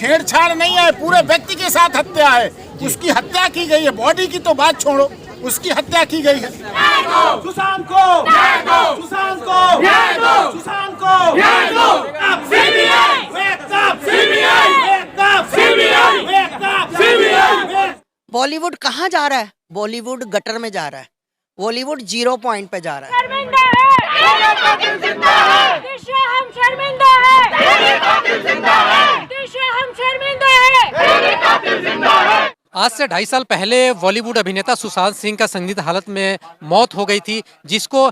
छेड़छाड़ नहीं है, पूरे व्यक्ति के साथ हत्या है। उसकी हत्या की गई है, बॉडी की तो बात छोड़ो, उसकी हत्या की गई है। सुशांत को न्याय दो, सुशांत को न्याय दो, सुशांत को न्याय दो। CBI wake up, CBI wake up, CBI wake up, CBI. Bollywood कहाँ जा रहा है? बॉलीवुड गटर में जा रहा है। बॉलीवुड 0 पॉइंट पे जा रहा है। शर्मिंदा है, जिंदा है, देश हम शर्मिंदा है, कातिल जिंदा है, देश हम शर्मिंदा है, जिंदा है। आज से 2.5 साल पहले बॉलीवुड अभिनेता सुशांत सिंह का संदिग्ध हालत में मौत हो गई थी, जिसको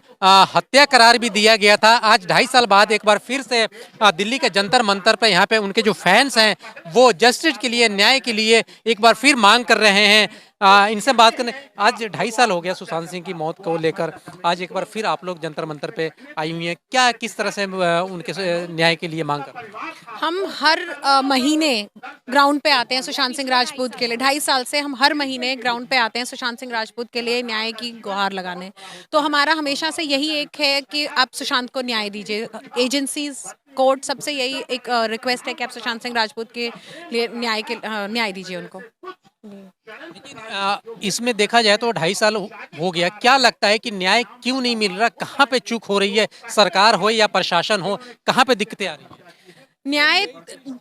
हत्या करार भी दिया गया था। आज 2.5 साल बाद एक बार फिर से दिल्ली के जंतर मंतर पर यहाँ पे उनके जो फैंस हैं वो जस्टिस के लिए, न्याय के लिए एक बार फिर मांग कर रहे हैं। इनसे बात करने, आज 2.5 साल हो गया सुशांत सिंह की मौत को लेकर, आज एक बार फिर आप लोग जंतर मंतर पे आई हुई हैं। क्या किस तरह से उनके न्याय के लिए मांग कर रहे हैं? हम हर महीने ग्राउंड पे आते हैं सुशांत सिंह राजपूत के लिए। 2.5 साल से हम हर महीने ग्राउंड पे आते हैं सुशांत सिंह राजपूत के लिए न्याय की गुहार लगाने। तो हमारा हमेशा से यही एक है कि आप सुशांत को न्याय दीजिए। एजेंसीज, कोर्ट, सबसे यही एक रिक्वेस्ट है कि आप सुशांत सिंह राजपूत के लिए न्याय दीजिए उनको। लेकिन इसमें देखा जाए तो 2.5 साल हो गया, क्या लगता है कि न्याय क्यों नहीं मिल रहा? कहाँ पे चूक हो रही है? सरकार हो या प्रशासन हो, कहाँ पे दिक्कतें आ रही है? न्याय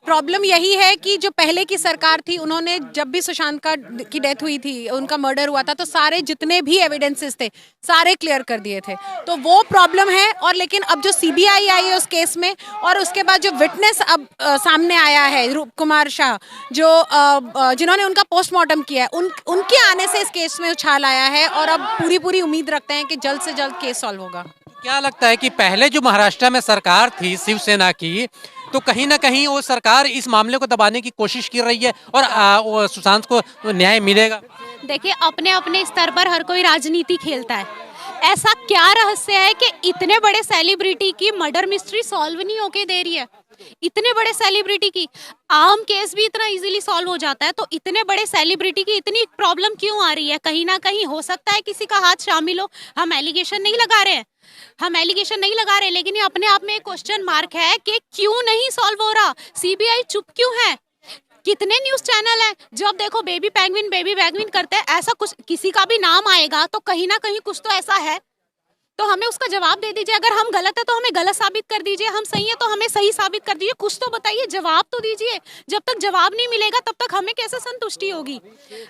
प्रॉब्लम यही है कि जो पहले की सरकार थी, उन्होंने जब भी सुशांत की डेथ हुई थी, उनका मर्डर हुआ था, तो सारे जितने भी एविडेंसेस थे सारे क्लियर कर दिए थे। तो वो प्रॉब्लम है। और लेकिन अब जो सीबीआई आई है उस केस में, और उसके बाद जो विटनेस अब सामने आया है रूप कुमार शाह, जो जिन्होंने उनका पोस्टमार्टम किया है, उनके आने से इस केस में उछाल आया है। और अब पूरी उम्मीद रखते हैं कि जल्द से जल्द केस सॉल्व होगा। क्या लगता है कि पहले जो महाराष्ट्र में सरकार थी शिवसेना की, तो कहीं ना कहीं वो सरकार इस मामले को दबाने की कोशिश कर रही है और सुशांत को न्याय मिलेगा? देखिए, अपने अपने स्तर पर हर कोई राजनीति खेलता है। ऐसा क्या रहस्य है कि इतने बड़े सेलिब्रिटी की मर्डर मिस्ट्री सॉल्व नहीं होके दे रही है? इतने बड़े सेलिब्रिटी की आम केस भी इतना इजीली सॉल्व हो जाता है, तो इतने बड़े सेलिब्रिटी की इतनी प्रॉब्लम क्यों आ रही है? कहीं ना कहीं हो सकता है किसी का हाथ शामिल हो। हम एलिगेशन नहीं लगा रहे हैं, लेकिन ये अपने आप में एक क्वेश्चन मार्क है कि क्यों नहीं सॉल्व हो रहा? सीबीआई चुप क्यों है? कितने न्यूज चैनल हैं, जब देखो बेबी पैंगविन करते हैं। ऐसा कुछ किसी का भी नाम आएगा तो कहीं ना कहीं कुछ तो ऐसा है, तो हमें उसका जवाब दे दीजिए। अगर हम गलत है तो हमें गलत साबित कर दीजिए, हम सही है तो हमें सही साबित कर दीजिए। कुछ तो बताइए, जवाब तो दीजिए। जब तक जवाब नहीं मिलेगा तब तक हमें कैसे संतुष्टि होगी?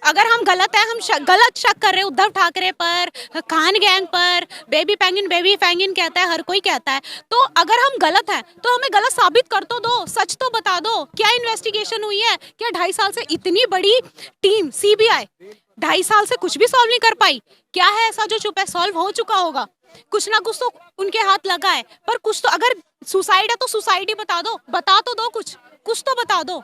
अगर हम गलत है, हम गलत शक कर रहे हैं उद्धव ठाकरे पर, खान गैंग पर, बेबी पैंगिन कहता है, हर कोई कहता है, तो अगर हम गलत है तो हमें गलत साबित कर तो दो, सच तो बता दो। क्या इन्वेस्टिगेशन हुई है? क्या 2.5 साल से इतनी बड़ी टीम सीबीआई 2.5 साल से कुछ भी सॉल्व नहीं कर पाई? क्या है ऐसा जो चुप है? सॉल्व हो चुका होगा, कुछ ना कुछ तो उनके हाथ लगा है। पर कुछ तो, अगर सुसाइड है तो सुसाइड ही बता तो दो, कुछ तो बता दो।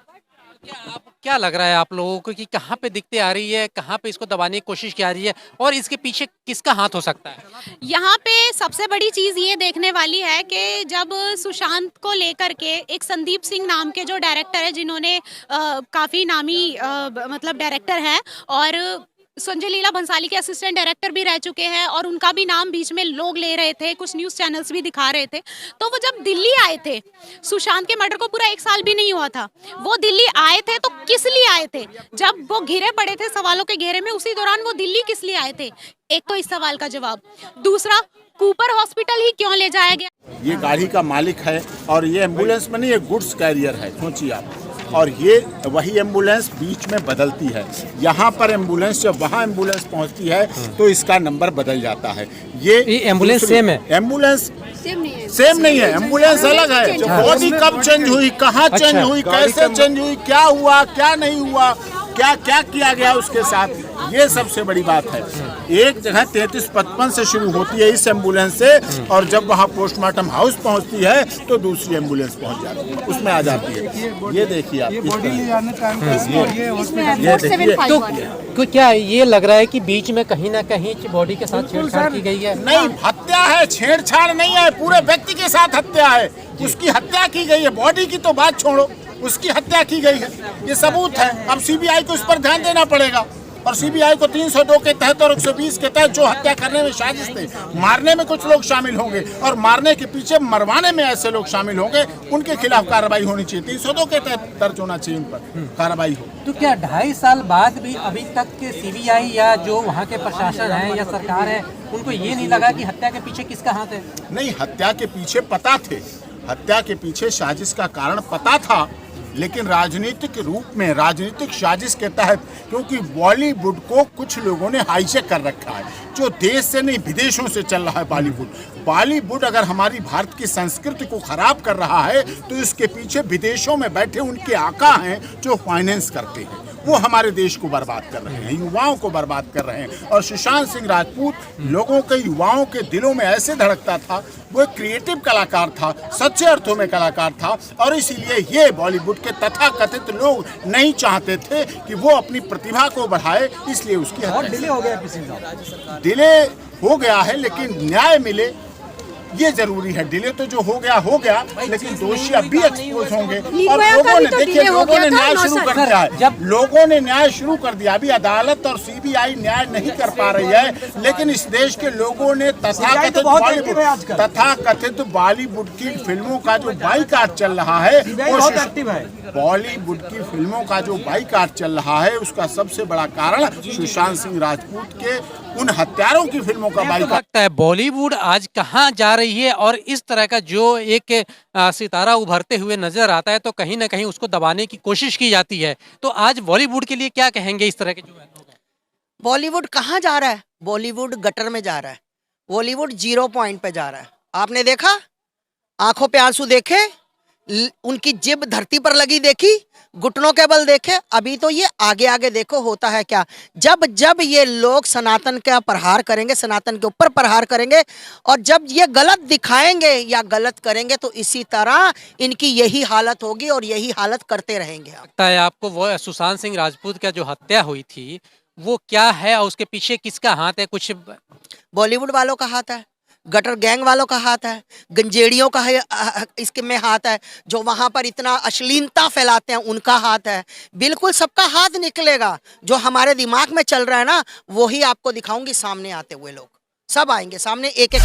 क्या लग रहा है आप लोगों को कि कहाँ पे दिक्कतें आ रही है, कहाँ पे इसको दबाने की कोशिश की जा रही है, और इसके पीछे किसका हाथ हो सकता है? यहाँ पे सबसे बड़ी चीज ये देखने वाली है कि जब सुशांत को लेकर के एक संदीप सिंह नाम के जो डायरेक्टर है, जिन्होंने काफी नामी मतलब डायरेक्टर हैं, और संजय लीला भंसाली के असिस्टेंट डायरेक्टर भी रह चुके हैं, और उनका भी नाम बीच में लोग ले रहे थे, कुछ न्यूज़ चैनल्स भी दिखा रहे थे। तो वो जब दिल्ली आए थे, सुशांत के मर्डर को पूरा 1 साल भी नहीं हुआ था, वो दिल्ली आए थे, तो किस लिए आए थे? जब वो घिरे पड़े थे सवालों के घेरे में, उसी दौरान वो दिल्ली किस लिए आए थे? एक तो इस सवाल का जवाब। दूसरा, कूपर हॉस्पिटल ही क्यों ले जाया गया? ये गाड़ी का मालिक है और ये एम्बुलेंस में नहीं, ये गुड्स कैरियर है, सोचिए आप। और ये वही एम्बुलेंस बीच में बदलती है। यहाँ पर एम्बुलेंस, जब वहाँ एम्बुलेंस पहुँचती है तो इसका नंबर बदल जाता है। ये एम्बुलेंस सेम है? एम्बुलेंस सेम नहीं है, एम्बुलेंस अलग है। बॉडी कब चेंज हुई, कहाँ चेंज हुई, कैसे चेंज हुई, क्या हुआ, क्या नहीं हुआ, क्या क्या किया गया उसके साथ, ये सबसे बड़ी बात है। एक जगह 3355 से शुरू होती है इस एम्बुलेंस से, और जब वहाँ पोस्टमार्टम हाउस पहुँचती है तो दूसरी एम्बुलेंस पहुँच जाती है, उसमें आ जाती है। ये देखिए आप, तो क्या ये लग रहा है कि बीच में कहीं ना कहीं बॉडी के साथ छेड़छाड़ की गई है? नहीं, हत्या है, छेड़छाड़ नहीं है, पूरे व्यक्ति के साथ हत्या है। उसकी हत्या की गई है, बॉडी की तो बात छोड़ो, उसकी हत्या की गई है, ये सबूत है। अब सीबीआई को इस पर ध्यान देना पड़ेगा। और सीबीआई को 302 के तहत और 120 के तहत जो हत्या करने में साजिश थे, मारने में कुछ लोग शामिल होंगे और मारने के पीछे मरवाने में ऐसे लोग शामिल होंगे, उनके खिलाफ कार्रवाई होनी चाहिए। 302 के तहत दर्ज होना चाहिए, उन पर कार्रवाई हो। तो क्या 2.5 साल बाद भी अभी तक के सीबीआई या जो वहाँ के प्रशासन है या सरकार है, उनको ये नहीं लगा कि हत्या के पीछे किसका हाथ है? नहीं, हत्या के पीछे पता थे, हत्या के पीछे साजिश का कारण पता था, लेकिन राजनीतिक रूप में, राजनीतिक साजिश के तहत, क्योंकि बॉलीवुड को कुछ लोगों ने हाईजैक कर रखा है, जो देश से नहीं विदेशों से चल रहा है बॉलीवुड अगर हमारी भारत की संस्कृति को खराब कर रहा है तो इसके पीछे विदेशों में बैठे उनके आका हैं जो फाइनेंस करते हैं, वो हमारे देश को बर्बाद कर रहे हैं, युवाओं को बर्बाद कर रहे हैं। और सुशांत सिंह राजपूत लोगों के, युवाओं के दिलों में ऐसे धड़कता था, वो एक क्रिएटिव कलाकार था, सच्चे अर्थों में कलाकार था, और इसीलिए ये बॉलीवुड के तथाकथित लोग नहीं चाहते थे कि वो अपनी प्रतिभा को बढ़ाए, इसलिए उसकी हत्या। डिले हो गया किसी का? डिले हो गया है, लेकिन न्याय मिले ये जरूरी है। डिले तो जो हो गया, लेकिन दोषी अब भी एक्सपोज होंगे। और लोगों ने, देखिए, लोगों ने न्याय शुरू कर दिया है, जब लोगों ने न्याय शुरू कर दिया, अभी अदालत और सीबीआई न्याय नहीं कर पा रही है, लेकिन इस देश के लोगों ने तथाकथित बॉलीवुड की फिल्मों का जो बाइकाट चल रहा है, बॉलीवुड की फिल्मों का जो बाइकाट चल रहा है, उसका सबसे बड़ा कारण सुशांत सिंह राजपूत के उन हत्यारों की फिल्मों का बाइकाट लगता है। बॉलीवुड आज कहाँ जा रही है, और इस तरह का जो एक सितारा उभरते हुए नजर आता है तो कहीं ना कहीं उसको दबाने की कोशिश की जाती है। तो आज बॉलीवुड के लिए क्या कहेंगे इस तरह के जो? बॉलीवुड कहाँ जा रहा है? बॉलीवुड गटर में जा रहा है, बॉलीवुड 0 पॉइंट पे जा रहा है। आपने देखा, आंखों पे आंसू देखे, उनकी जिब धरती पर लगी देखी, घुटनों के बल देखे। अभी तो ये आगे आगे देखो होता है क्या। जब जब ये लोग सनातन का प्रहार करेंगे, सनातन के ऊपर प्रहार करेंगे, और जब ये गलत दिखाएंगे या गलत करेंगे, तो इसी तरह इनकी यही हालत होगी और यही हालत करते रहेंगे। लगता है आपको वो सुशांत सिंह राजपूत का जो हत्या हुई थी वो क्या है, और उसके पीछे किसका हाथ है? कुछ बॉलीवुड वालों का हाथ है, गटर गैंग वालों का हाथ है, गंजेड़ियों का है, इसके में हाथ है, जो वहां पर इतना अश्लीलता फैलाते हैं उनका हाथ है। बिल्कुल सबका हाथ निकलेगा। जो हमारे दिमाग में चल रहा है ना, वही आपको दिखाऊंगी सामने आते हुए। लोग सब आएंगे सामने, एक एक